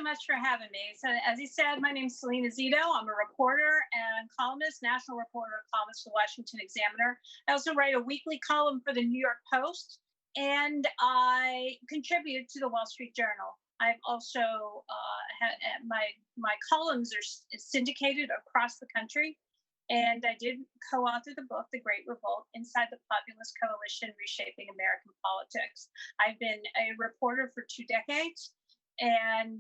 much for having me. So, as you said, my name's Salena Zito. I'm a reporter and columnist, national reporter and columnist for the Washington Examiner. I also write a weekly column for the New York Post, and I contribute to the Wall Street Journal. I've also my columns are syndicated across the country, and I did co-author the book, The Great Revolt, Inside the Populist Coalition, Reshaping American Politics. I've been a reporter for 2 decades, and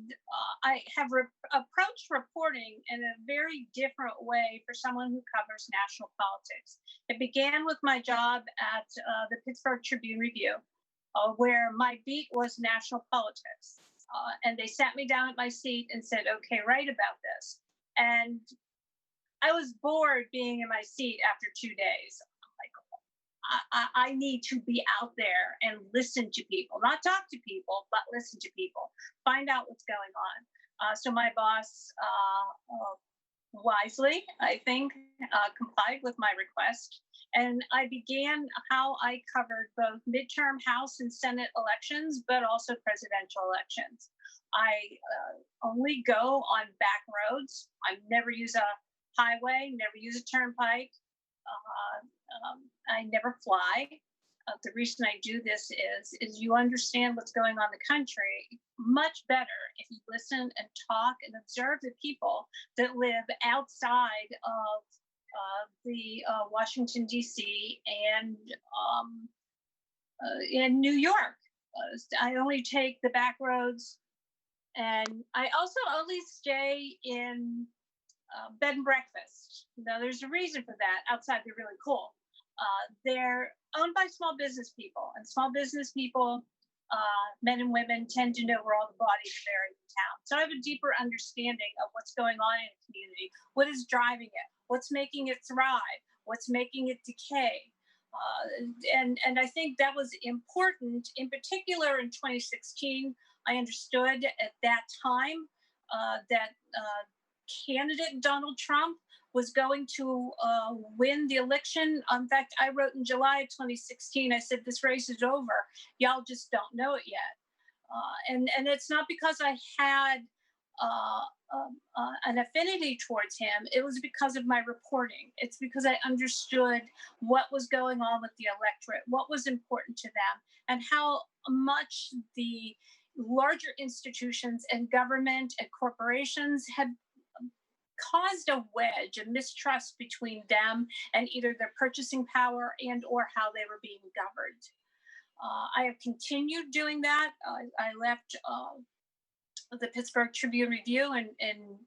I have approached reporting in a very different way for someone who covers national politics. It began with my job at the Pittsburgh Tribune-Review, where my beat was national politics. And they sat me down at my seat and said, okay, write about this. And I was bored being in my seat after 2 days. I need to be out there and listen to people, not talk to people, but listen to people, find out what's going on. So my boss wisely, I think, complied with my request. And I began how I covered both midterm House and Senate elections, but also presidential elections. I only go on back roads. I never use a highway, never use a turnpike. I never fly. The reason I do this is you understand what's going on in the country much better if you listen and talk and observe the people that live outside of the Washington, D.C. and in New York. I only take the back roads, and I also only stay in bed and breakfast. Now, there's a reason for that. Outside, they're really cool. They're owned by small business people, and small business people, men and women, tend to know where all the bodies are buried in town. So I have a deeper understanding of what's going on in a community, what is driving it, what's making it thrive, what's making it decay. And I think that was important. In particular, in 2016, I understood at that time that candidate Donald Trump was going to win the election. In fact, I wrote in July of 2016, I said, this race is over. Y'all just don't know it yet. And it's not because I had an affinity towards him. It was because of my reporting. It's because I understood what was going on with the electorate, what was important to them, and how much the larger institutions and government and corporations had caused a wedge, a mistrust between them and either their purchasing power and or how they were being governed. I have continued doing that. I left the Pittsburgh Tribune-Review in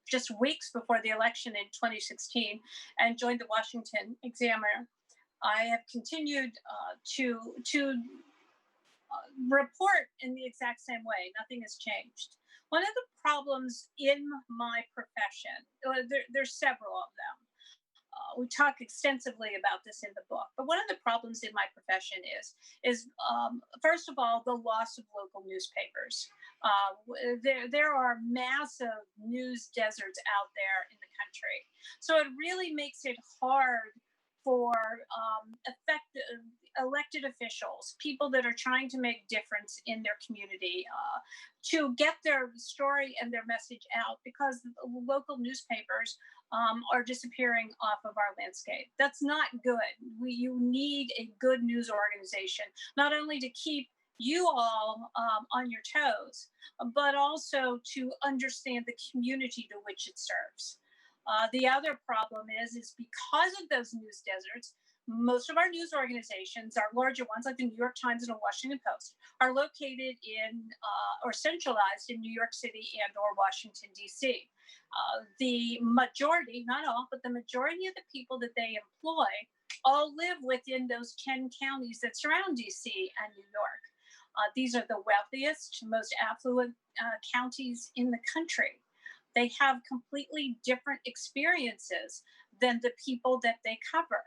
just weeks before the election in 2016 and joined the Washington Examiner. I have continued to report in the exact same way. Nothing has changed. One of the problems in my profession, there's several of them. We talk extensively about this in the book, but one of the problems in my profession is first of all, the loss of local newspapers. There are massive news deserts out there in the country. So it really makes it hard for elected officials, people that are trying to make difference in their community, to get their story and their message out, because local newspapers are disappearing off of our landscape. That's not good. You need a good news organization, not only to keep you all on your toes, but also to understand the community to which it serves. The other problem is because of those news deserts, most of our news organizations, our larger ones like the New York Times and the Washington Post, are located in or centralized in New York City and or Washington, D.C. The majority, not all, but the majority of the people that they employ all live within those 10 counties that surround D.C. and New York. These are the wealthiest, most affluent counties in the country. They have completely different experiences than the people that they cover.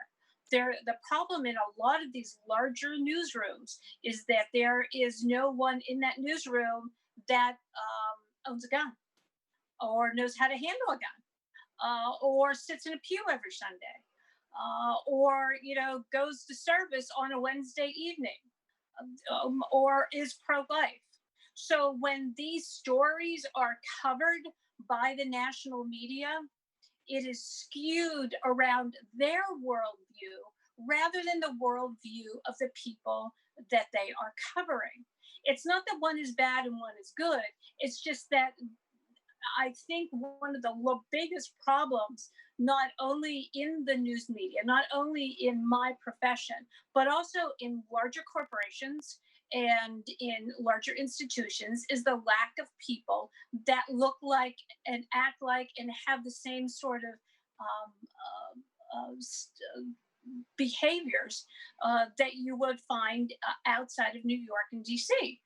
The problem in a lot of these larger newsrooms is that there is no one in that newsroom that owns a gun or knows how to handle a gun or sits in a pew every Sunday or, goes to service on a Wednesday evening or is pro-life. So when these stories are covered by the national media, it is skewed around their worldview rather than the worldview of the people that they are covering. It's not that one is bad and one is good. It's just that I think one of the biggest problems, not only in the news media, not only in my profession, but also in larger corporations and in larger institutions, is the lack of people that look like and act like and have the same sort of um, behaviors that you would find outside of New York and DC.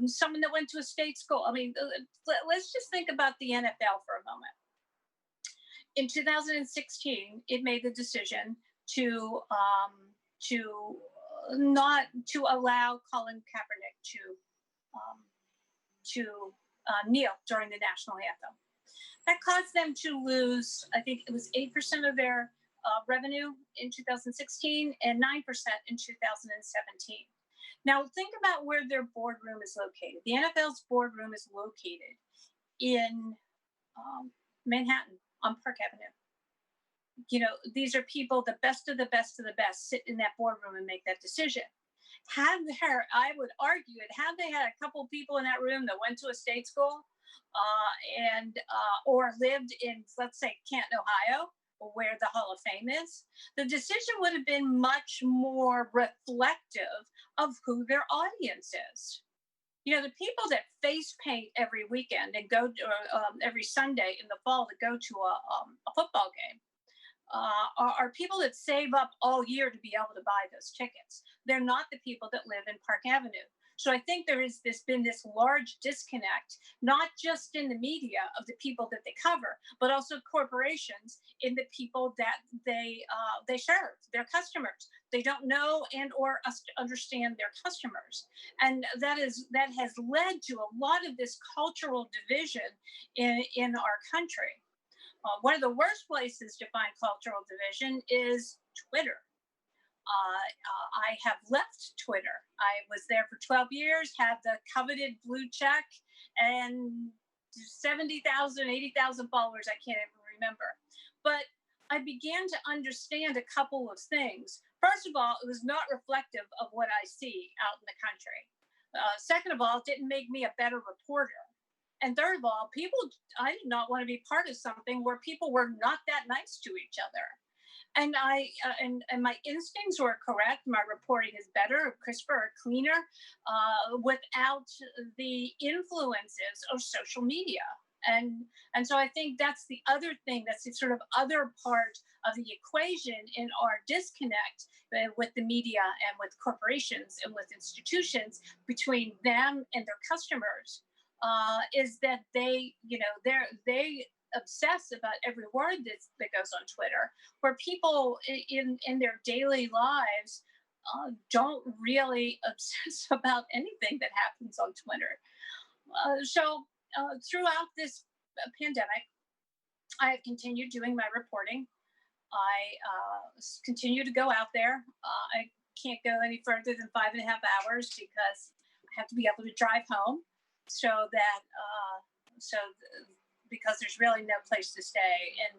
Someone that went to a state school. I mean, let's just think about the NFL for a moment. In 2016, it made the decision to not to allow Colin Kaepernick to kneel during the national anthem. That caused them to lose, I think it was 8% of their revenue in 2016 and 9% in 2017. Now, think about where their boardroom is located. The NFL's boardroom is located in Manhattan on Park Avenue. These are people, the best of the best of the best, sit in that boardroom and make that decision. I would argue had they had a couple of people in that room that went to a state school or lived in, let's say, Canton, Ohio, where the Hall of Fame is, the decision would have been much more reflective of who their audience is. The people that face paint every weekend and go to, every Sunday in the fall to go to a football game are people that save up all year to be able to buy those tickets. They're not the people that live in Park Avenue. So I think there has been this large disconnect, not just in the media of the people that they cover, but also corporations in the people that they serve, their customers. They don't know and or understand their customers, and that has led to a lot of this cultural division in our country. One of the worst places to find cultural division is Twitter. I have left Twitter. I was there for 12 years, had the coveted blue check, and 70,000, 80,000 followers. I can't even remember. But I began to understand a couple of things. First of all, it was not reflective of what I see out in the country. Second of all, it didn't make me a better reporter. And third of all, I did not want to be part of something where people were not that nice to each other. And and my instincts were correct. My reporting is better, crisper, or cleaner, without the influences of social media. And so I think that's the other thing. That's the sort of other part of the equation in our disconnect with the media and with corporations and with institutions between them and their customers, is that they obsess about every word that goes on Twitter, where people in their daily lives don't really obsess about anything that happens on Twitter. So throughout this pandemic, I have continued doing my reporting. I continue to go out there. I can't go any further than 5.5 hours because I have to be able to drive home. Because there's really no place to stay, and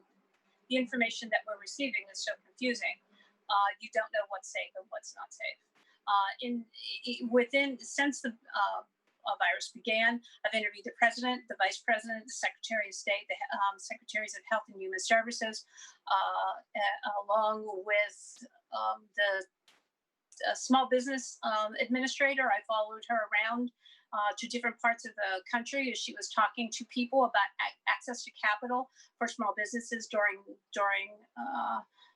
the information that we're receiving is so confusing. You don't know what's safe and what's not safe. Since the virus began, I've interviewed the president, the vice president, the secretary of state, the secretaries of health and human services, along with the small business administrator. I followed her around to different parts of the country as she was talking to people about access to capital for small businesses during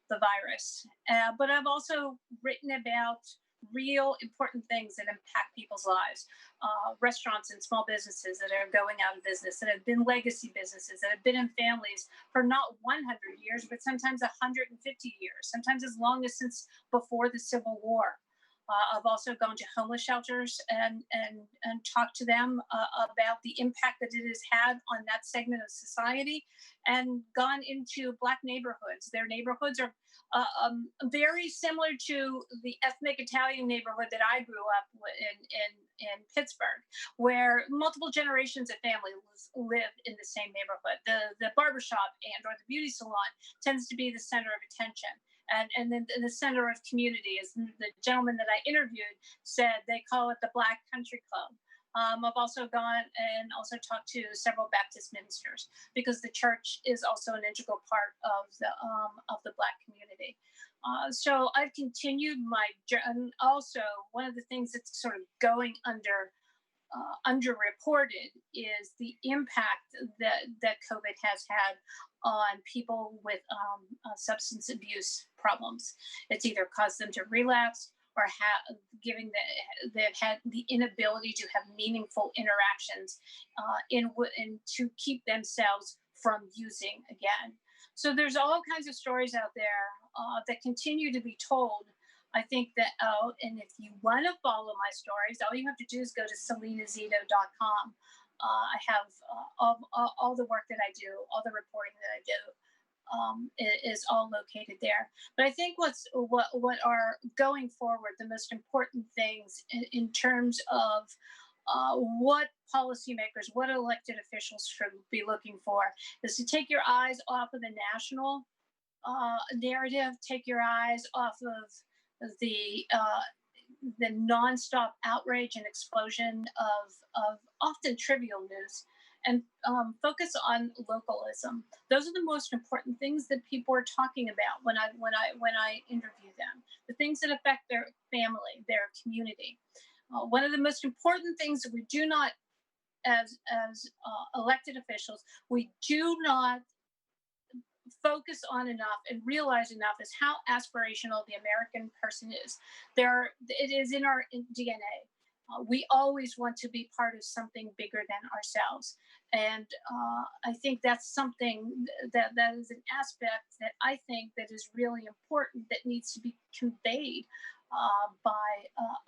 the virus. But I've also written about real important things that impact people's lives. Restaurants and small businesses that are going out of business, that have been legacy businesses, that have been in families for not 100 years, but sometimes 150 years, sometimes as long as since before the Civil War. I've also gone to homeless shelters and talked to them about the impact that it has had on that segment of society, and gone into Black neighborhoods. Their neighborhoods are very similar to the ethnic Italian neighborhood that I grew up in Pittsburgh, where multiple generations of families live in the same neighborhood. The barbershop and or the beauty salon tends to be the center of attention. And then the center of community, as the gentleman that I interviewed said, they call it the Black Country Club. I've also gone and also talked to several Baptist ministers, because the church is also an integral part of the Black community. So I've continued my journey. Also, one of the things that's sort of going underreported is the impact that COVID has had on people with substance abuse problems. It's either caused them to relapse, or they've had the inability to have meaningful interactions in to keep themselves from using again. So there's all kinds of stories out there that continue to be told. I think that, and if you want to follow my stories, all you have to do is go to selenazito.com. I have all the work that I do, all the reporting that I do, is all located there. But I think what are going forward the most important things in terms of what policymakers, what elected officials should be looking for, is to take your eyes off of the national narrative, take your eyes off of the nonstop outrage and explosion of often trivial news, and focus on localism. Those are the most important things that people are talking about when I interview them. The things that affect their family, their community. One of the most important things that we do not, as elected officials, we do not focus on enough and realize enough is how aspirational the American person is. It is in our DNA. We always want to be part of something bigger than ourselves, and I think that's something that is an aspect that I think that is really important, that needs to be conveyed by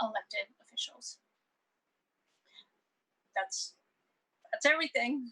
elected officials. That's everything.